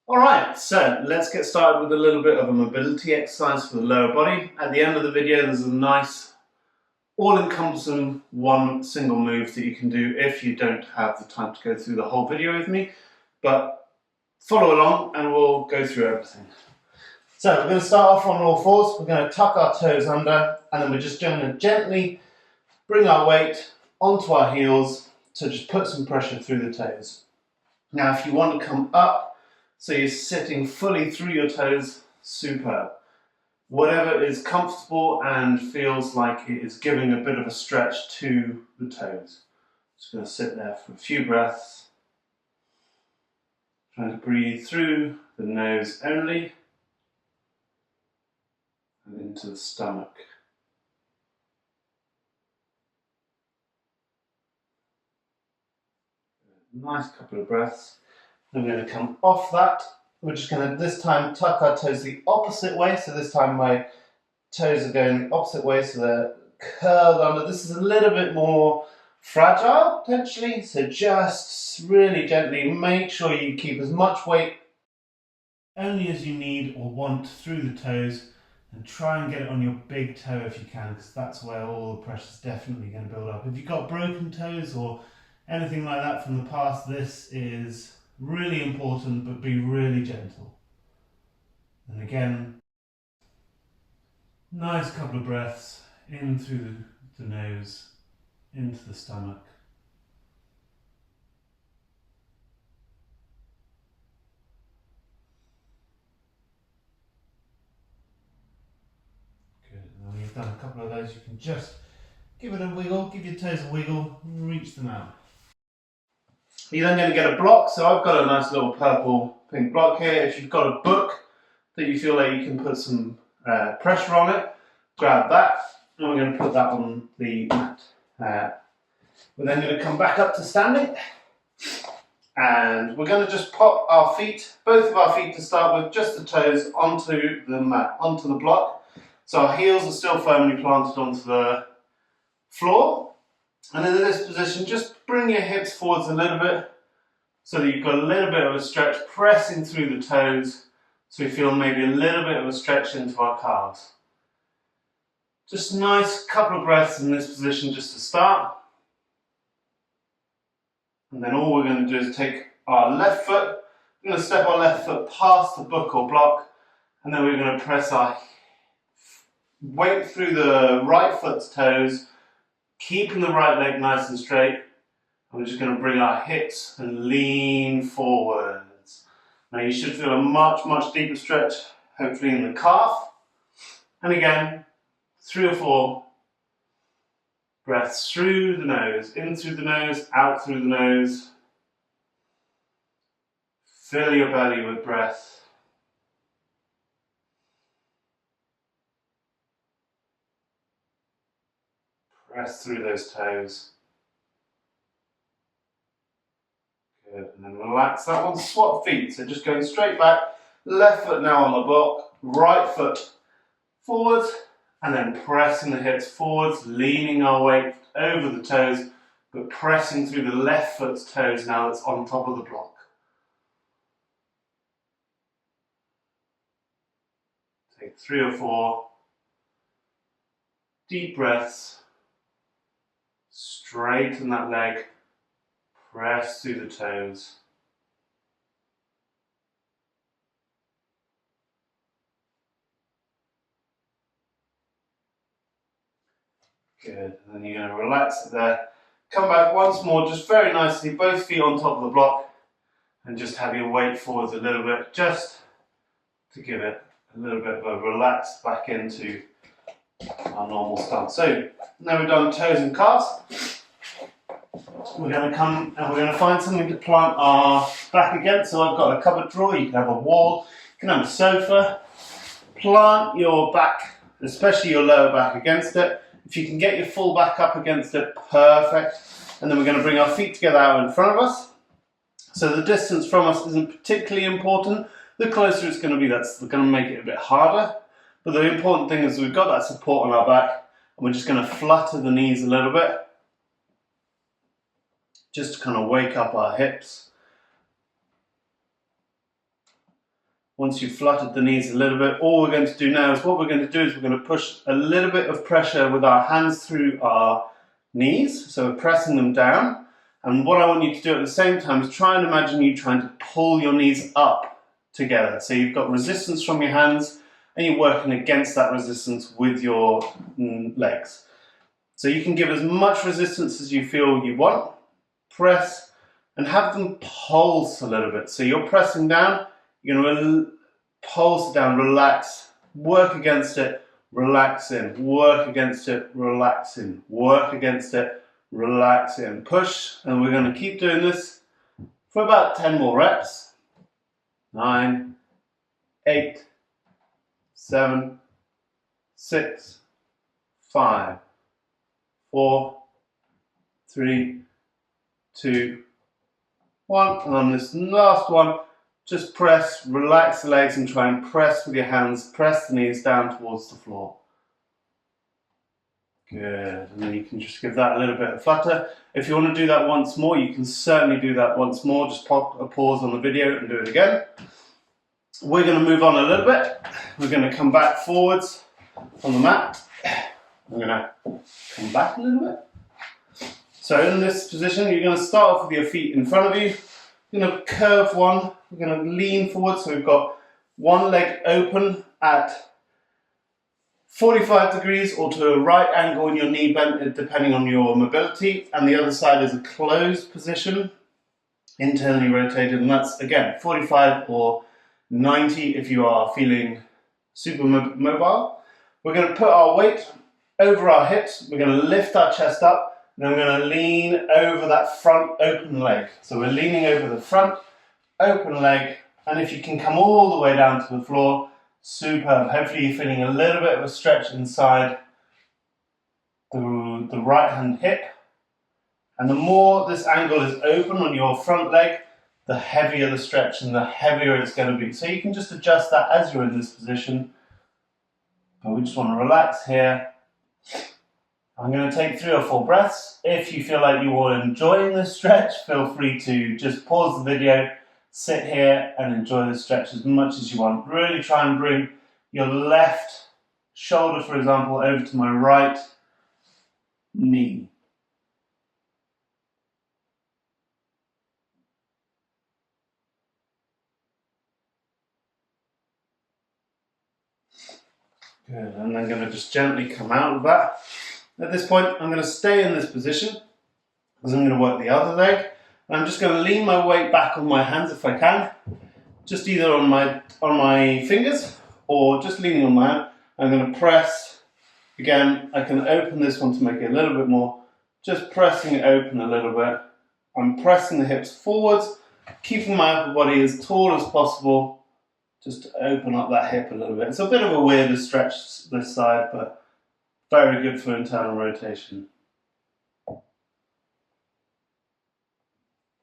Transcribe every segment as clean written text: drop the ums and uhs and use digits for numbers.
Alright, so let's get started with a little bit of a mobility exercise for the lower body. At the end of the video there's a nice all-encompassing one single move that you can do if you don't have the time to go through the whole video with me. But follow along and we'll go through everything. So we're going to start off on all fours, we're going to tuck our toes under, and then we're just going to gently bring our weight onto our heels to just put some pressure through the toes. Now if you want to come up, so you're sitting fully through your toes, superb. Whatever is comfortable and feels like it is giving a bit of a stretch to the toes. Just going to sit there for a few breaths. Trying to breathe through the nose only and into the stomach. Nice couple of breaths. I'm going to come off that. We're just going to this time tuck our toes the opposite way. So this time my toes are going the opposite way, so they're curled under. This is a little bit more fragile potentially. So just really gently make sure you keep as much weight only as you need or want through the toes, and try and get it on your big toe if you can, because that's where all the pressure is definitely going to build up. If you've got broken toes or anything like that from the past, this is really important, but be really gentle. And again, nice couple of breaths in through the nose, into the stomach. Good. And when you've done a couple of those, you can just give it a wiggle, give your toes a wiggle, and reach them out. You're then going to get a block, so I've got a nice little purple pink block here. If you've got a book that you feel like you can put some pressure on it, grab that, and we're going to put that on the mat. We're then going to come back up to standing, and we're going to just pop our feet, both of our feet to start with, just the toes onto the mat, onto the block. So our heels are still firmly planted onto the floor. And in this position, just bring your hips forwards a little bit so that you've got a little bit of a stretch, pressing through the toes so we feel maybe a little bit of a stretch into our calves. Just nice couple of breaths in this position just to start. And then all we're going to do is take our left foot, we're going to step our left foot past the book or block, and then we're going to press our weight through the right foot's toes, keeping the right leg nice and straight. And we're just going to bring our hips and lean forwards. Now you should feel a much, much deeper stretch, hopefully in the calf. And again, 3 or 4 breaths through the nose, in through the nose, out through the nose. Fill your belly with breath. Press through those toes. Good, and then relax that one. Swap feet, so just going straight back. Left foot now on the block, right foot forwards, and then pressing the hips forwards, leaning our weight over the toes, but pressing through the left foot's toes now that's on top of the block. Take 3 or 4 deep breaths. Straighten that leg, press through the toes. Good, and then you're going to relax it there. Come back once more, just very nicely, both feet on top of the block, and just have your weight forwards a little bit, just to give it a little bit of a relax back into our normal stance. So now we've done toes and calves. We're going to come and we're going to find something to plant our back against. So I've got a cupboard drawer, you can have a wall, you can have a sofa. Plant your back, especially your lower back, against it. If you can get your full back up against it, perfect. And then we're going to bring our feet together out in front of us. So the distance from us isn't particularly important. The closer it's going to be, that's going to make it a bit harder. But the important thing is we've got that support on our back, and we're just going to flutter the knees a little bit, just to kind of wake up our hips. once you've fluttered the knees a little bit, all we're going to do now is we're going to push a little bit of pressure with our hands through our knees. So we're pressing them down. And what I want you to do at the same time is try and imagine you trying to pull your knees up together. So you've got resistance from your hands and you're working against that resistance with your legs. So you can give as much resistance as you feel you want. Press and have them pulse a little bit. So you're pressing down, you're going to pulse down, relax, work against it, relax in, work against it, relax in, work against it, relax in, push, and we're going to keep doing this for about 10 more reps. 9, 8, 7, 6, 5, 4, 3, 2, 1, and on this last one, just press, relax the legs and try and press with your hands, press the knees down towards the floor. Good, and then you can just give that a little bit of flutter. If you want to do that once more, you can certainly do that once more. Just pop a pause on the video and do it again. We're going to move on a little bit. We're going to come back forwards on the mat. I'm going to come back a little bit. So in this position, you're going to start off with your feet in front of you. You're going to curve one. We're going to lean forward. So we've got one leg open at 45 degrees or to a right angle in your knee bent, depending on your mobility. And the other side is a closed position, internally rotated. And that's, again, 45 or 90 if you are feeling super mobile. We're going to put our weight over our hips. We're going to lift our chest up. And then we're going to lean over that front open leg. So we're leaning over the front open leg. And if you can come all the way down to the floor, superb. Hopefully you're feeling a little bit of a stretch inside the right hand hip. And the more this angle is open on your front leg, the heavier the stretch and the heavier it's going to be. So you can just adjust that as you're in this position. But we just want to relax here. I'm going to take 3 or 4 breaths. If you feel like you are enjoying this stretch, feel free to just pause the video, sit here and enjoy the stretch as much as you want. Really try and bring your left shoulder, for example, over to my right knee. Good, and I'm going to just gently come out of that. At this point, I'm going to stay in this position because I'm going to work the other leg. And I'm just going to lean my weight back on my hands if I can, just either on my fingers or just leaning on my hand. I'm going to press. Again, I can open this one to make it a little bit more, just pressing it open a little bit. I'm pressing the hips forwards, keeping my upper body as tall as possible, just to open up that hip a little bit. It's a bit of a weirder stretch this side, but very good for internal rotation.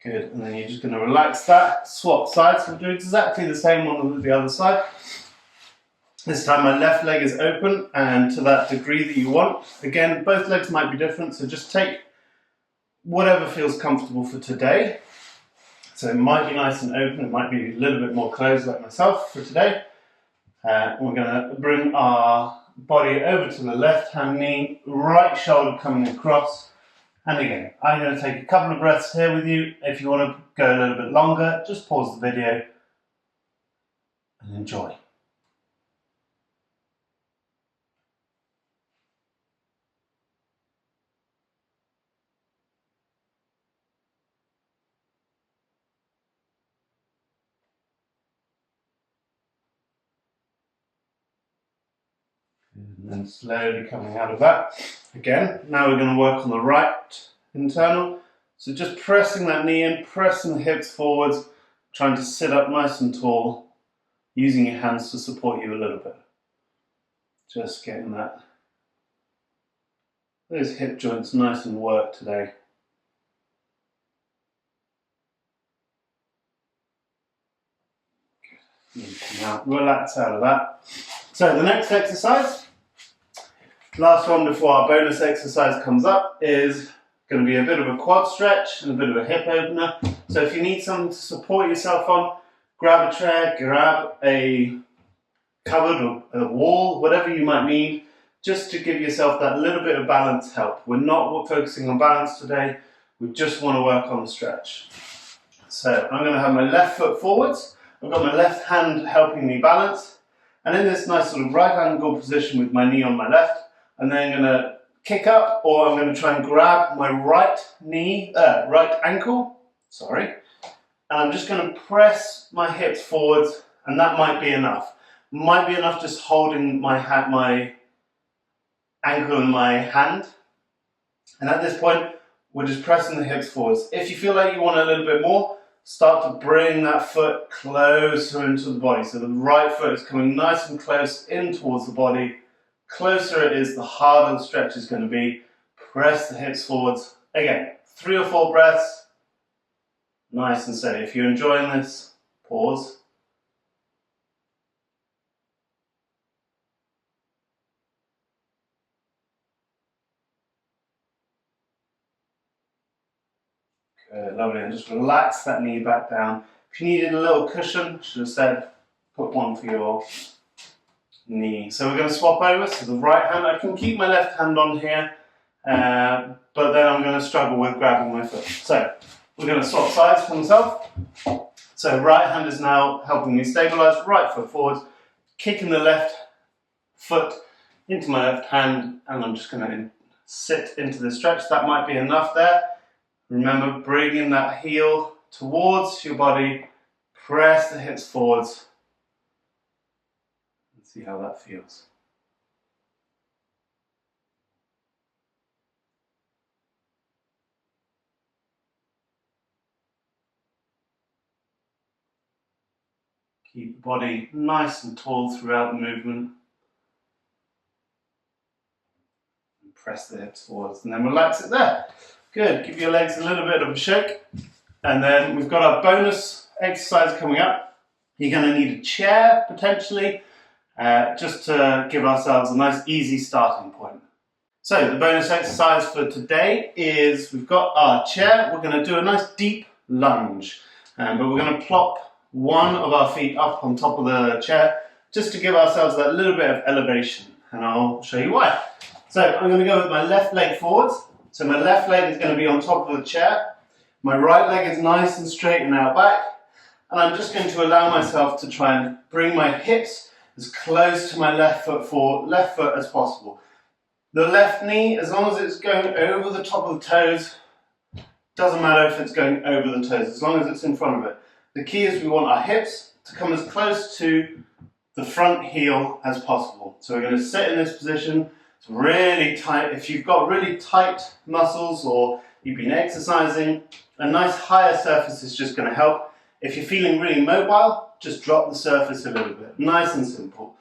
Good, and then you're just going to relax that, swap sides. We'll do exactly the same one with the other side. This time my left leg is open and to that degree that you want. Again, both legs might be different, so just take whatever feels comfortable for today. So it might be nice and open, it might be a little bit more closed like myself for today. We're going to bring our body over to the left hand knee, right shoulder coming across. And again, I'm going to take a couple of breaths here with you. If you want to go a little bit longer, just pause the video and enjoy. And then slowly coming out of that. Again, now we're going to work on the right internal. So just pressing that knee in, pressing the hips forwards, trying to sit up nice and tall, using your hands to support you a little bit. Just getting those hip joints nice and worked today. Now relax out of that. So the next exercise, last one before our bonus exercise comes up, is going to be a bit of a quad stretch and a bit of a hip opener. So if you need something to support yourself on, grab a chair, grab a cupboard or a wall, whatever you might need, just to give yourself that little bit of balance help. We're not focusing on balance today, we just want to work on the stretch. So I'm going to have my left foot forwards, I've got my left hand helping me balance, and in this nice sort of right angle position with my knee on my left, I'm then going to kick up, or I'm going to try and grab my right ankle, and I'm just going to press my hips forwards, and that might be enough. Might be enough just holding my ankle in my hand. And at this point, we're just pressing the hips forwards. If you feel like you want a little bit more, start to bring that foot closer into the body. So the right foot is coming nice and close in towards the body. Closer it is, the harder the stretch is going to be. Press the hips forwards. Again, 3 or 4 breaths. Nice and steady. If you're enjoying this, pause. Good, lovely, and just relax that knee back down. If you needed a little cushion, should have said, put one for your knee. So we're going to swap over, so the right hand, I can keep my left hand on here, but then I'm going to struggle with grabbing my foot. So we're going to swap sides for myself. So right hand is now helping me stabilize, right foot forwards, kicking the left foot into my left hand, and I'm just going to sit into the stretch. That might be enough there. Remember, bringing that heel towards your body, press the hips forwards, and see how that feels. Keep the body nice and tall throughout the movement. And press the hips forwards, and then relax it there. Good, give your legs a little bit of a shake. And then we've got our bonus exercise coming up. You're going to need a chair, potentially, just to give ourselves a nice easy starting point. So the bonus exercise for today is we've got our chair. We're going to do a nice deep lunge, but we're going to plop one of our feet up on top of the chair just to give ourselves that little bit of elevation, and I'll show you why. So I'm going to go with my left leg forwards. So my left leg is going to be on top of the chair. My right leg is nice and straight and out back. And I'm just going to allow myself to try and bring my hips as close to my left foot as possible. The left knee, as long as it's going over the top of the toes, doesn't matter if it's going over the toes, as long as it's in front of it. The key is we want our hips to come as close to the front heel as possible. So we're going to sit in this position. It's really tight. If you've got really tight muscles or you've been exercising, a nice higher surface is just going to help. If you're feeling really mobile, just drop the surface a little bit. Nice and simple.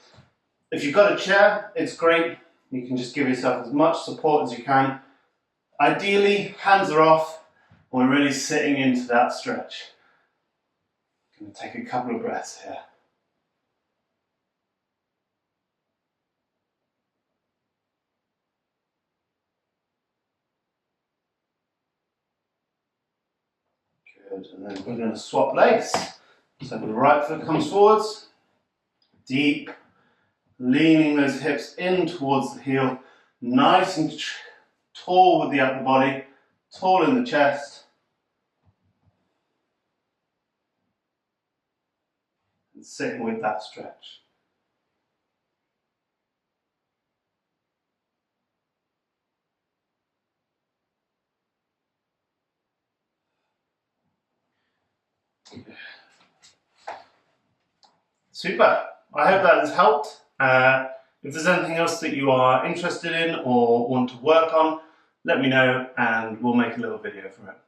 If you've got a chair, it's great. You can just give yourself as much support as you can. Ideally, hands are off. We're really sitting into that stretch. I'm going to take a couple of breaths here. Good, and then we're going to swap legs. So the right foot comes forwards, deep, leaning those hips in towards the heel, nice and tall with the upper body, tall in the chest. And sitting with that stretch. Super. I hope that has helped. If there's anything else that you are interested in or want to work on, let me know and we'll make a little video for it.